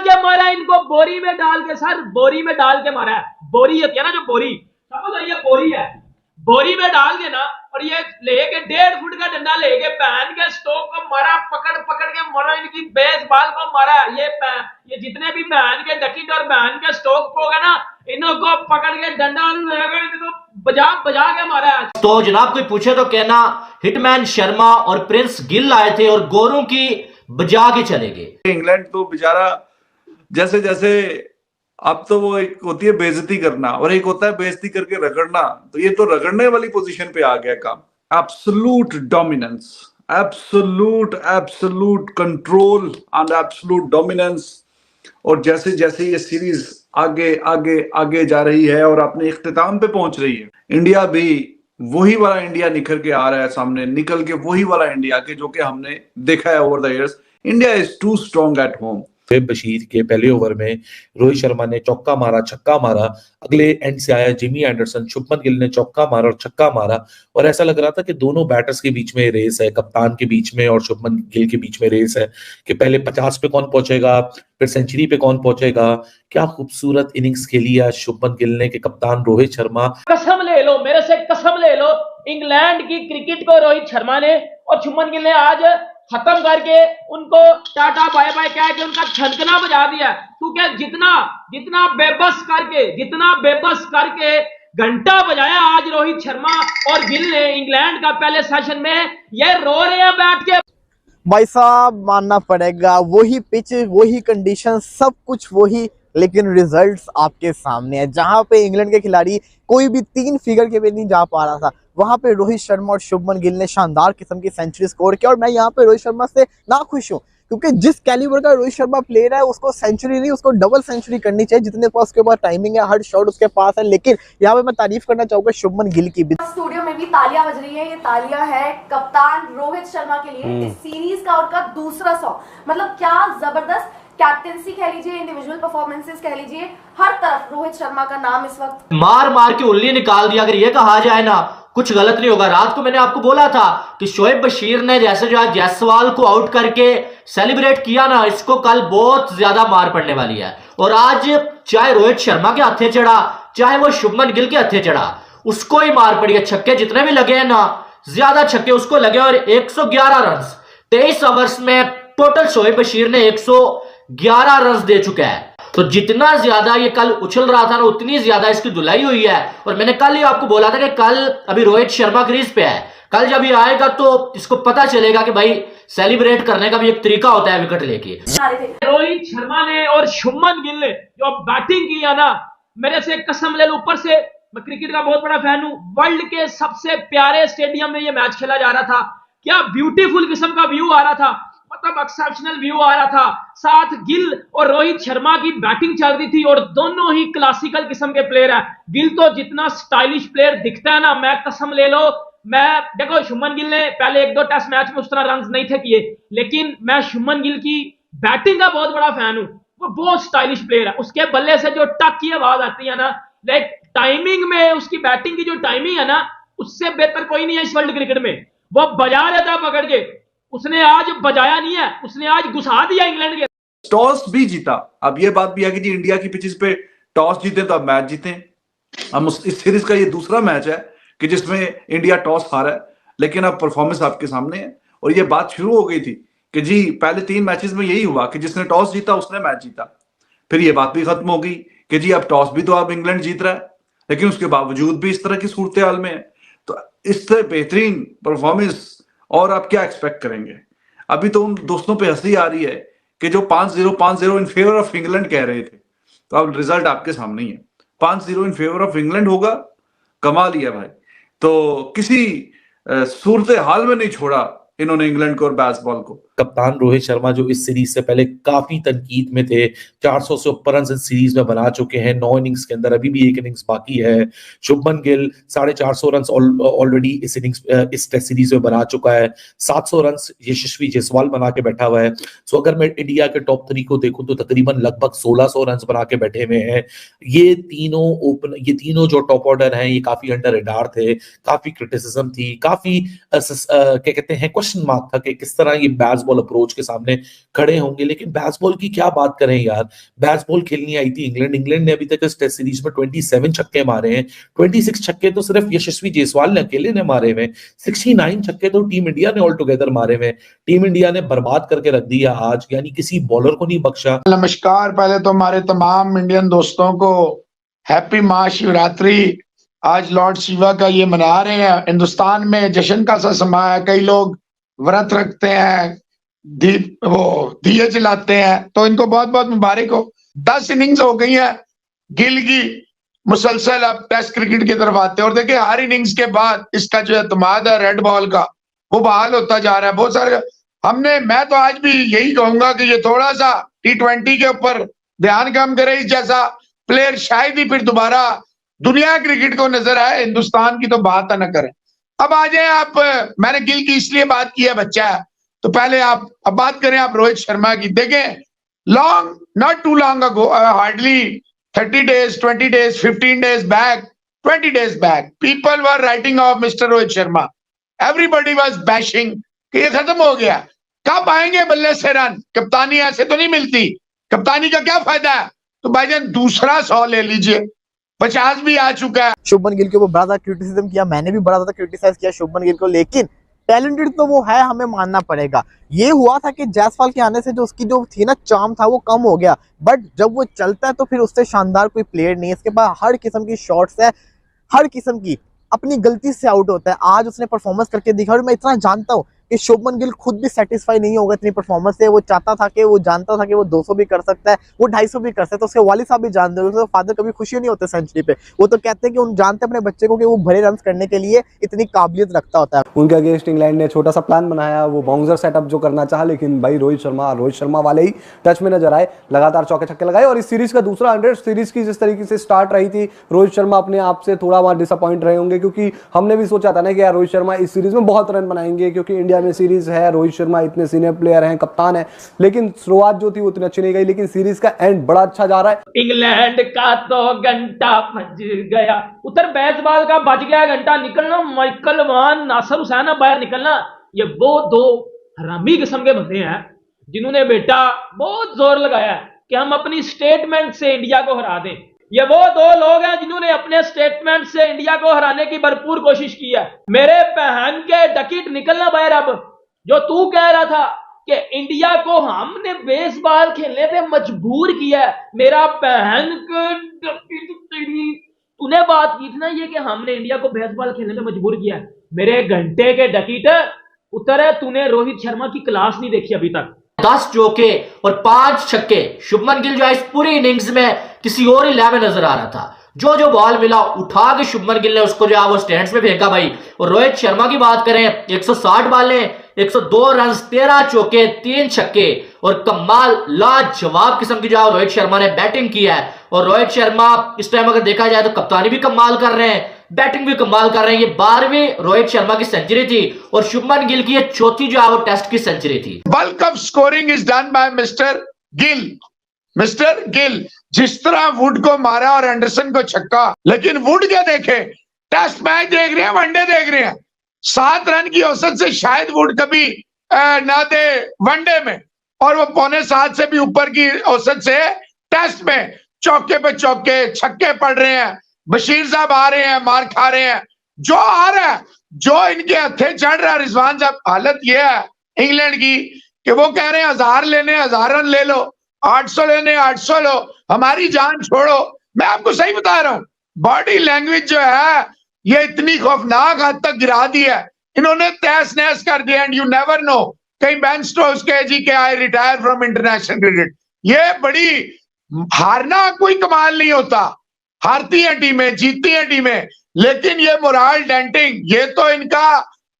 के मारा इनको, बोरी में डाल के, सर बोरी में डाल के मारा है। बोरी होती है ना जो बोरी, समझ ये बोरी है, बोरी में डाल के ना, और ये लेके 1.5 फुट का डंडा लेके पहन के स्टोक को मारा, पकड़ पकड़ के मारा, इनकी बेसबॉल को मारा। ये जितने भी बहन के डकिट और बहन के स्टोक को ना, इनको पकड़ के डंडा लेकर इनको बजा बजा के मारा है। तो जनाब कोई पूछे तो कहना हिटमैन शर्मा और प्रिंस गिल आए थे और गोरों की बजा के चले गए। इंग्लैंड तो बेचारा जैसे जैसे, अब तो वो एक होती है बेइज्जती करना और एक होता है बेइज्जती करके रगड़ना, तो ये तो रगड़ने वाली पोजीशन पे आ गया काम। Absolute dominance, absolute control and absolute dominance. और जैसे जैसे ये सीरीज आगे आगे आगे जा रही है और अपने इख्तिताम पे पहुंच रही है, इंडिया भी वही वाला इंडिया निखर के आ रहा है सामने, निकल के वही वाला इंडिया के जो कि हमने देखा है over the years. India is too strong at home. Shoaib Bashir के पहले ओवर में रोहित शर्मा ने चौका मारा, छक्का मारा, अगले एंड से आया जिमी एंडरसन, शुभमन गिल ने चौका मारा और छक्का मारा, और ऐसा लग रहा था कि दोनों बैटर्स के बीच में रेस है, कप्तान के बीच में और शुभमन गिल के बीच में रेस है कि पहले 50 पे कौन पहुंचेगा, फिर सेंचुरी पे कौन पहुंचेगा। क्या खूबसूरत इनिंग्स खेली है शुभमन गिल ने कि कप्तान रोहित शर्मा, कसम ले लो, मेरे से कसम ले लो, इंग्लैंड की क्रिकेट को रोहित शर्मा ने और शुभमन गिल ने आज खत्म करके उनको टाटा बाय बाय कह के उनका छनकना बजा दिया। क्योंकि जितना बेबस करके घंटा बजाया आज रोहित शर्मा और गिल ने इंग्लैंड का पहले सेशन में, ये रो रहे हैं बैठ के। भाई साहब मानना पड़ेगा, वही पिच, वही कंडीशन, सब कुछ वही, लेकिन रिजल्ट्स आपके सामने है। जहां पे इंग्लैंड के खिलाड़ी कोई भी 3 फिगर के पे नहीं जा पा रहा था, वहां पे रोहित शर्मा और शुभमन गिल ने शानदार किस्म की सेंचुरी स्कोर किया। और मैं यहाँ पे रोहित शर्मा से ना खुश हूँ, क्योंकि जिस कैलिबर का रोहित शर्मा प्लेयर है उसको सेंचुरी नहीं, उसको डबल सेंचुरी करनी चाहिए। जितने पास उसके पास टाइमिंग है, हर शॉट उसके पास है। लेकिन यहाँ पे मैं तारीफ करना चाहूंगा शुभमन गिल की भी। स्टूडियो में भी तालियां बज रही है, ये तालियां है कप्तान रोहित शर्मा के लिए। इस सीरीज का उनका दूसरा 100, मतलब क्या जबरदस्त कैप्टेंसी कह लीजिए, इंडिविजुअल परफॉर्मेंसेस कह लीजिए, हर तरफ रोहित शर्मा का नाम इस वक्त मार मार के उल्ली निकाल दिया। अगर ये कहा जाए ना कुछ गलत नहीं होगा। रात को मैंने आपको बोला था कि शोएब बशीर ने जैसे जो आज जायसवाल को आउट करके सेलिब्रेट किया ना, इसको कल बहुत ज्यादा मार पड़ने वाली है। और आज चाहे रोहित शर्मा के हत्थे चढ़ा, चाहे वो शुभमन गिल के हत्थे चढ़ा, उसको ही मार पड़ी है। छक्के जितने भी लगे हैं ना, ज्यादा छक्के उसको लगे। और 111 रन 23 ओवर्स में टोटल शोएब बशीर ने 111 रन दे चुका है। तो जितना ज्यादा ये कल उछल रहा था ना, उतनी ज्यादा इसकी धुलाई हुई है। और मैंने कल ही आपको बोला था कि कल अभी रोहित शर्मा क्रीज पे है, कल जब ये आएगा तो इसको पता चलेगा कि भाई सेलिब्रेट करने का भी एक तरीका होता है विकेट लेके। रोहित शर्मा ने और शुभमन गिल ने जो बैटिंग की है ना, मेरे से कसम ले लो, ऊपर से मैं क्रिकेट का बहुत बड़ा फैन हूं, वर्ल्ड के सबसे प्यारे स्टेडियम में ये मैच खेला जा रहा था। क्या ब्यूटीफुल किस्म का व्यू आ रहा था, मतलब एक्सेप्शनल व्यू आ रहा था। साथ गिल और रोहित शर्मा की बैटिंग चल रही थी और दोनों ही क्लासिकल किस्म के प्लेयर हैं। गिल तो जितना स्टाइलिश प्लेयर दिखता है ना, मैं कसम ले लो, मैं देखो शुभमन गिल ने पहले 1-2 टेस्ट मैच में उस तरह रन नहीं थे किए, लेकिन मैं शुभमन गिल की बैटिंग का बहुत बड़ा फैन हूं। वो बहुत स्टाइलिश प्लेयर है, उसके बल्ले से जो टक की आवाज आती है ना, लाइक टाइमिंग में उसकी बैटिंग की जो टाइमिंग है ना, उससे बेहतर कोई नहीं है इस वर्ल्ड क्रिकेट में। वो बजा रहा था पकड़ के, उसने आज बजाया नहीं है, उसने आज घुसा दिया इंग्लैंड के। टॉस भी जीता। अब ये बात भी है कि जी इंडिया की पिचेस पे टॉस जीते तो अब मैच जीते। हम इस सीरीज का ये दूसरा मैच है कि जिसमें इंडिया टॉस हारा है, लेकिन अब परफॉर्मेंस आपके सामने है। और ये बात शुरू हो गई थी कि जी पहले 3 मैचेस में यही हुआ कि जिसने टॉस जीता उसने मैच जीता। फिर ये बात भी खत्म हो गई कि जी अब टॉस भी तो अब इंग्लैंड जीत रहा है, लेकिन उसके बावजूद भी इस तरह की सूरत हाल में है। तो इससे बेहतरीन परफॉर्मेंस और आप क्या एक्सपेक्ट करेंगे। अभी तो उन दोस्तों पे हंसी आ रही है कि जो 5-0 इन फेवर ऑफ इंग्लैंड कह रहे थे, तो अब रिजल्ट आपके सामने ही है। 5-0 इन फेवर ऑफ इंग्लैंड होगा, कमाल ही है भाई। तो किसी सूरत हाल में नहीं छोड़ा इन्होंने इंग्लैंड को और बेसबॉल को। कप्तान रोहित शर्मा जो इस सीरीज से पहले काफी तनकीद में थे, 400 से ऊपर रन इस सीरीज में बना चुके हैं 9 इनिंग्स के अंदर, अभी भी 1 इनिंग्स बाकी है। शुभमन गिल 450 रन ऑलरेडी इस इनिंग्स इस टेस्ट सीरीज में बना चुका है। 700 रन यशस्वी जायसवाल बना के बैठा हुआ है। सो अगर मैं इंडिया के टॉप 3 को देखूं तो तकरीबन लगभग 1600 रन बना के बैठे हुए हैं। ये तीनों जो टॉप ऑर्डर हैं, ये काफी अंडर रेडार थे, काफी क्रिटिसिज्म थी, काफी क्या कहते हैं क्वेश्चन मार्क था कि किस तरह ये बैट्समैन बॉल अप्रोच के सामने खड़े होंगे। लेकिन बैट्सबॉल की क्या बात करें यार, बैट्सबॉल खेलनी आई थी इंग्लैंड ने अभी तक इस टेस्ट सीरीज में 27 छक्के मारे हैं। 26 छक्के तो सिर्फ यशस्वी जायसवाल ने अकेले ने मारे हुए, 69 छक्के तो टीम इंडिया ने ऑल टुगेदर मारे हुए। टीम इंडिया ने बर्बाद करके रख दिया आज, यानी किसी बॉलर को नहीं बख्शा। नमस्कार, पहले तो हमारे तमाम इंडियन दोस्तों को हैप्पी महाशिवरात्रि। आज लॉर्ड शिवा का ये मना रहे हैं, हिंदुस्तान में जश्न का सा समा है। कई लोग व्रत रखते हैं, दिए जलाते हैं, तो इनको बहुत बहुत मुबारक हो। 10 इनिंग्स हो गई है गिल की, मुसलसल अब टेस्ट क्रिकेट की तरफ आते हैं। और देखिए हर इनिंग्स के बाद इसका जो एतमाद है रेड बॉल का, वो बहाल होता जा रहा है। बहुत सारे मैं तो आज भी यही कहूंगा कि ये थोड़ा सा T20 के ऊपर ध्यान कम करे। इस जैसा प्लेयर शायद ही फिर दोबारा दुनिया क्रिकेट को नजर आए, हिंदुस्तान की तो बात न करें। अब आ जाए आप, मैंने गिल की इसलिए बात की है, बच्चा है तो पहले आप अब बात करें आप रोहित शर्मा की। देखें long not too long ago, hardly 30 days 20 days 15 days back 20 days back people were writing off Mr. Rohit Sharma. Everybody was bashing कि ये खत्म हो गया, कब आएंगे बल्ले से रन, कप्तानी ऐसे तो नहीं मिलती, कप्तानी का क्या फायदा है। तो भाईजान दूसरा 100 ले लीजिए, 50 भी आ चुका है। शुभमन गिल के ऊपर बड़ा सा क्रिटिसिज्म किया, मैंने भी बड़ा सा क्रिटिसाइज किया शुभमन गिल को, लेकिन टैलेंटेड तो वो है, हमें मानना पड़ेगा। ये हुआ था कि जायसवाल के आने से जो उसकी जो थी ना चार्म था वो कम हो गया, बट जब वो चलता है तो फिर उससे शानदार कोई प्लेयर नहीं है। इसके पास हर किस्म की शॉट्स है, हर किस्म की, अपनी गलती से आउट होता है। आज उसने परफॉर्मेंस करके दिखा और मैं इतना जानता हूँ कि शुभमन गिल खुद भी सेटिस्फाई नहीं होगा इतनी परफॉर्मेंस से। वो चाहता था कि वो जानता था कि वो 200 भी कर सकता है, वो 250 भी कर सकता है। तो उसके वालिद साहब भी जानते हैं, उसके फादर कभी खुशी नहीं होते सेंचुरी पे। वो तो कहते हैं कि उन जानते अपने बच्चे को कि वो भरे रन करने के लिए इतनी काबिलियत रखता होता है। उनके अगेंस्ट इंग्लैंड ने छोटा सा प्लान बनाया, वो बाउंसर सेटअप जो करना चाहा, लेकिन भाई रोहित शर्मा वाले ही टच में नजर आए, लगातार चौके छक्के लगाए। और इस सीरीज का दूसरा 100 सीरीज की जिस तरीके से स्टार्ट रही थी, रोहित शर्मा अपने आप से थोड़ा वहां डिसअपॉइंट रहे होंगे, क्योंकि हमने भी सोचा था ना कि यार रोहित शर्मा इस सीरीज में बहुत रन बनाएंगे, क्योंकि इंडिया में सीरीज है, रोहित शर्मा इतने सीनियर प्लेयर हैं, कप्तान है। लेकिन शुरुआत जो थी वो इतनी अच्छी नहीं गई, लेकिन सीरीज का एंड बड़ा अच्छा जा रहा है। इंग्लैंड का तो घंटा बज गया, उधर बेसबॉल का बज गया घंटा, निकलना माइकल वान, नासिर हुसैन बाहर निकलना। ये वो दो हरामी किस्म के बंदे हैं जिन्होंने बेटा बहुत जोर लगाया कि हम अपनी स्टेटमेंट से इंडिया को हरा दें। ये वो दो लोग हैं जिन्होंने अपने स्टेटमेंट से इंडिया को हराने की भरपूर कोशिश की है। मेरे बहन के डकीट निकलना बाहर। अब जो तू कह रहा था कि इंडिया को हमने बेसबॉल खेलने पे मजबूर किया है, मेरा बहन तूने बात की थी ना ये कि हमने इंडिया को बेसबॉल खेलने पे मजबूर किया है, मेरे घंटे के डकीट उतर है, तूने रोहित शर्मा की क्लास नहीं देखी अभी तक। 10 चौके और 5 छक्के। शुभमन गिल जो है इस पूरी इनिंग्स में किसी और ही लय में नजर आ रहा था। जो बॉल मिला उठा के शुभमन गिल ने उसको जो है वो स्टैंड्स में फेंका भाई। और रोहित शर्मा की बात करें, 160 बॉलें, 102 रन, 13 चौके, 3 छक्के और कमाल लाजवाब किस्म की जो रोहित शर्मा ने बैटिंग की है। और रोहित शर्मा इस टाइम अगर देखा जाए तो कप्तानी भी कमाल कर रहे हैं, बैटिंग भी कमाल कर रहे हैं। ये 12वीं रोहित शर्मा की सेंचुरी थी और शुभमन गिल की ये चौथी जो है वो टेस्ट की सेंचुरी थी। Bulk of scoring is done by mister Gill. जिस तरह वुड को मारा और एंडरसन को छक्का, लेकिन वुड क्या देखे, टेस्ट मैच देख रहे हैं, वनडे देख रहे हैं। 7 रन की औसत से शायद वुड कभी ना दे वनडे में, और वो 6.25 से भी ऊपर की औसत से टेस्ट में चौके पे चौके छक्के पड़ रहे हैं। बशीर साहब आ रहे हैं, मार खा रहे हैं, जो आ रहा है, जो इनके हथे चढ़ रहा है। रिजवान साहब, हालत ये है इंग्लैंड की कि वो कह रहे हैं 1000 लेने 1000 रन ले लो, 800 लेने 800 लो, हमारी जान छोड़ो। मैं आपको सही बता रहा हूं, बॉडी लैंग्वेज जो है ये इतनी खौफनाक हद तक गिरा दी है, इन्होंने तहस नहस कर दिया। एंड यू नेवर नो, कहीं बेन स्टोक्स कहे जी के I retire from international cricket. ये बड़ी हारना कोई कमाल नहीं होता, हारती हैं टीमें, जीतती हैं टीमें, लेकिन ये मोरल डेंटिंग, ये तो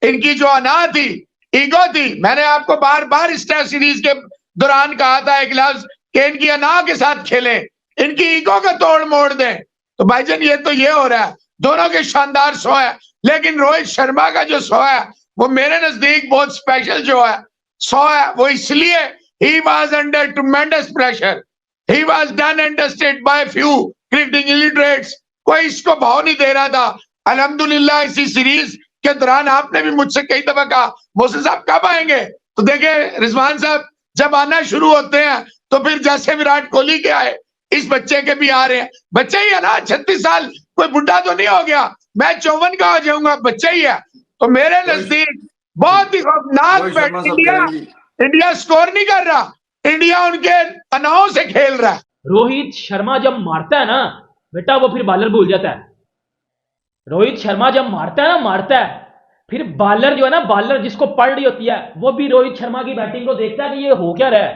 इनकी जो अना थी, ईगो थी। मैंने आपको बार बार इस टेस्ट सीरीज के दौरान कहा था एक लफ्ज कि इनकी अना के साथ खेलें, इनकी ईगो का तोड़ मोड़ दें। तो भाईजान ये तो ये हो रहा है, दोनों के शानदार 100 है, लेकिन रोहित शर्मा का जो 100 है वो मेरे नजदीक बहुत स्पेशल जो है 100 है। वो इसलिए he was under tremendous pressure, he was done and dusted by few cricketing illiterates. कोई इसको भाव नहीं दे रहा था। अल्हम्दुलिल्लाह इसी सीरीज के दौरान आपने भी मुझसे कई दफा कहा मोहसिन साहब कब आएंगे, तो देखे रिजवान साहब, जब आना शुरू होते हैं तो फिर जैसे विराट कोहली के आए, इस बच्चे के भी आ रहे हैं। बच्चा ही है ना, 36 साल, कोई बुढ़ा तो नहीं हो गया। मैं 54 का हो जाऊंगा, बच्चा ही है। तो मेरे नजदीक बहुत ही खौफनाक बैट इंडिया स्कोर नहीं कर रहा, इंडिया उनके तनाव से खेल रहा है। रोहित शर्मा जब मारता है ना बेटा, वो फिर बॉलर भूल जाता है। रोहित शर्मा जब मारता है ना, मारता है, फिर बॉलर जो है ना, बॉलर जिसको पड़ रही होती है, वो भी रोहित शर्मा की बैटिंग को देखता है कि ये हो क्या रहा है।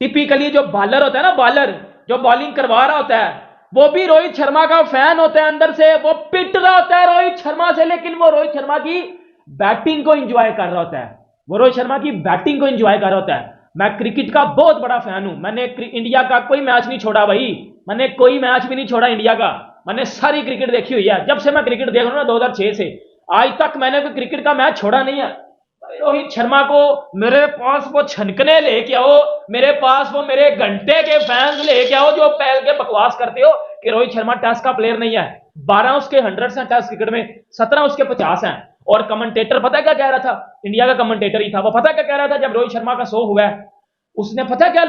टिपिकली जो बॉलर होता है ना, बॉलर जो बॉलिंग करवा रहा होता है, वो भी रोहित शर्मा का फैन होता है अंदर से, वो पिट रहा होता है रोहित शर्मा से, लेकिन वो रोहित शर्मा की बैटिंग को एंजॉय कर रहा होता है। वो रोहित शर्मा की बैटिंग को एंजॉय कर रहा होता है। मैं क्रिकेट का बहुत बड़ा फैन हूं, मैंने इंडिया का कोई मैच नहीं छोड़ा भाई, मैंने कोई मैच भी नहीं छोड़ा इंडिया का, मैंने सारी क्रिकेट देखी हुई है। जब से मैं क्रिकेट देख रहा हूं ना 2006 से आज तक मैंने कोई क्रिकेट का मैच छोड़ा नहीं है। रोहित शर्मा को मेरे पास वो छनकने लेके आओ, मेरे पास वो मेरे घंटे के फैंस लेके आओ जो पहल के बकवास करते हो कि रोहित शर्मा टेस्ट का प्लेयर नहीं है। 12 उसके 100 हैं टेस्ट क्रिकेट में, 17 उसके 50 हैं। और कमेंटेटर पता क्या कह रहा था, इंडिया का कमेंटेटर ही था, वो पता क्या कह रहा था जब रोहित शर्मा का 100 हुआ है, उसने पता क्या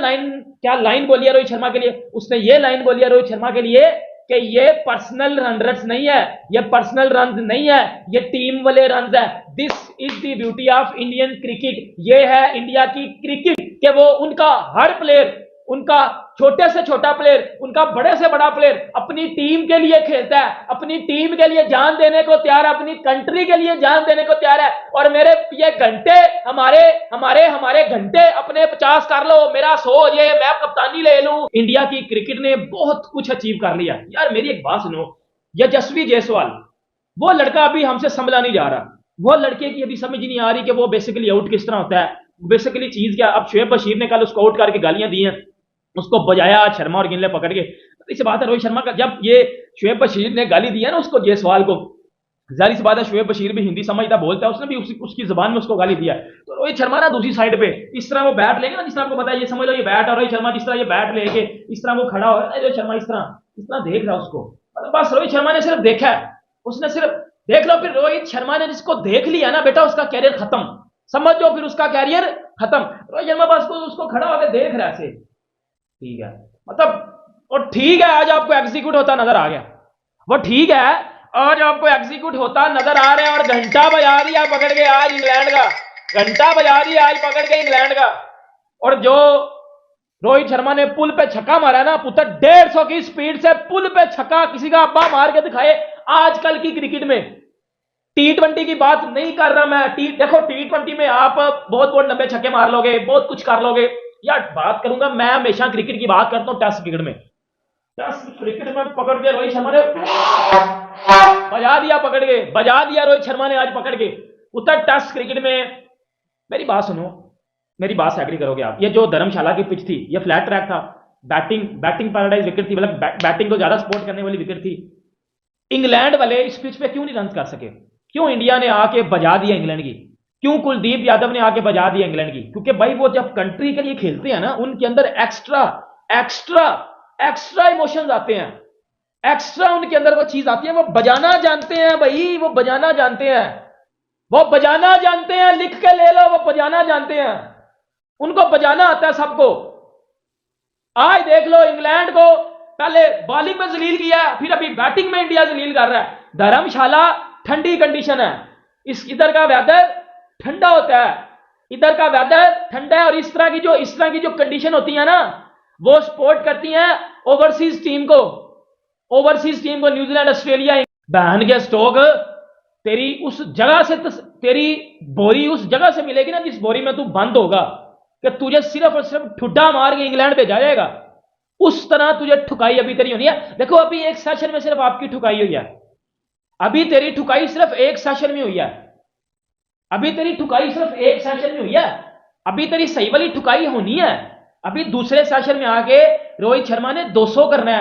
लाइन बोली है रोहित शर्मा के लिए, उसने ये लाइन बोली है रोहित शर्मा के लिए कि ये पर्सनल रन्स नहीं है, ये पर्सनल रन नहीं है, ये टीम वाले रन है। This is the beauty of Indian cricket. ये है इंडिया की क्रिकेट कि वो उनका हर प्लेयर, उनका छोटे से छोटा प्लेयर, उनका बड़े से बड़ा प्लेयर अपनी टीम के लिए खेलता है, अपनी टीम के लिए जान देने को तैयार है, अपनी कंट्री के लिए जान देने को तैयार है। और मेरे ये घंटे हमारे घंटे अपने 50 कर लो, मेरा 100 ये मैं कप्तानी ले लूं। इंडिया की क्रिकेट ने बहुत कुछ अचीव कर लिया यार। मेरी एक बात सुनो, यशस्वी जायसवाल, वो लड़का अभी हमसे संभला नहीं जा रहा, वो लड़के की अभी समझ नहीं आ रही कि वो बेसिकली आउट किस तरह होता है। बेसिकली चीज क्या, अब शुएब बशीर ने कल उसको आउट करके गालियां दी हैं, उसको बजाया शर्मा और गिनले पकड़ के। तो इस बात है रोहित शर्मा का, जब ये शुएब बशीर ने गाली दी है ना उसको, जायसवाल को, जाहिर सी बात है शुएब बशीर भी हिंदी समझता बोलता है, उसने भी उसकी जुबान में उसको गाली दिया। तो रोहित शर्मा ना दूसरी साइड पे इस तरह वो बैट लेंगे ना, जिस तरह आपको पता है, ये समझ लो ये बैट, और रोहित शर्मा जिस तरह ये बैट लेके इस तरह वो खड़ा हो रहा है, रोहित शर्मा इस तरह देख रहा है उसको। बस रोहित शर्मा ने सिर्फ देखा है, उसने सिर्फ देख लो, फिर रोहित शर्मा ने जिसको देख लिया ना बेटा, उसका कैरियर खत्म, समझ लो, फिर उसका कैरियर खत्म। रोहित शर्मा बस उसको खड़ा होकर देख रहा है, ठीक है, मतलब, और ठीक है आज आपको एग्जीक्यूट होता नजर आ गया, वो ठीक है आज आपको एग्जीक्यूट होता नजर आ रहा है। और घंटा बजा दिया पकड़ के आज इंग्लैंड का, घंटा बजा दिया आज पकड़ के इंग्लैंड का। और जो रोहित शर्मा ने पुल पे छक्का मारा ना पुत्र, 150 की स्पीड से पुल पे छक्का किसी का अब्बा मार के दिखाए। आजकल की क्रिकेट में T20 की बात नहीं कर रहा मैं, देखो T20 में आप बहुत बहुत लंबे छक्के मार लोगे, बहुत कुछ कर लोगे यार, बात करूंगा मैं हमेशा क्रिकेट की बात करता हूं टेस्ट क्रिकेट में। टेस्ट क्रिकेट में पकड़ के रोहित शर्मा ने बजा दिया, पकड़ के बजा दिया रोहित शर्मा ने आज पकड़ के उत्तर। टेस्ट क्रिकेट में मेरी बात सुनो, मेरी बात से एग्री करोगे आप, ये जो धर्मशाला की पिच थी, ये फ्लैट ट्रैक था, बैटिंग पैराडाइज विकेट थी, मतलब बैटिंग को ज्यादा सपोर्ट करने वाली विकेट थी। इंग्लैंड वाले इस पिच पे क्यों नहीं रन कर सके, क्यों इंडिया ने आके बजा दिया इंग्लैंड की, क्यों कुलदीप यादव ने आके बजा दिया इंग्लैंड की? क्योंकि भाई वो जब कंट्री के लिए खेलते हैं ना, उनके अंदर एक्स्ट्रा इमोशंस आते हैं, एक्स्ट्रा उनके अंदर वो चीज आती है, वो बजाना जानते हैं भाई, वो बजाना जानते हैं, वो बजाना जानते हैं, लिख के ले लो, वो बजाना जानते हैं, उनको बजाना आता है सबको। आज देख लो इंग्लैंड को पहले बॉलिंग में जलील किया, फिर अभी बैटिंग में इंडिया जलील कर रहा है। धर्मशाला ठंडी कंडीशन है, इधर का वेदर ठंडा होता है, इधर का वेदर ठंडा है, और इस तरह की जो कंडीशन होती है ना, वो सपोर्ट करती हैं ओवरसीज टीम को, न्यूजीलैंड, ऑस्ट्रेलिया। बहन के स्टोक, तेरी उस जगह से, तेरी बोरी उस जगह से मिलेगी ना जिस बोरी में तू बंद होगा, कि तुझे सिर्फ और सिर्फ ठुड्डा मार के इंग्लैंड पे जाएगा, उस तरह तुझे ठुकाई अभी तेरी होनी है। देखो अभी एक सेशन में सिर्फ आपकी ठुकाई हुई है, अभी तेरी ठुकाई सिर्फ एक सेशन में हुई है, अभी तेरी ठुकाई सिर्फ एक सेशन में हुई है, अभी तेरी सही वाली ठुकाई होनी है। अभी दूसरे सेशन में आके रोहित शर्मा ने 200 करना है।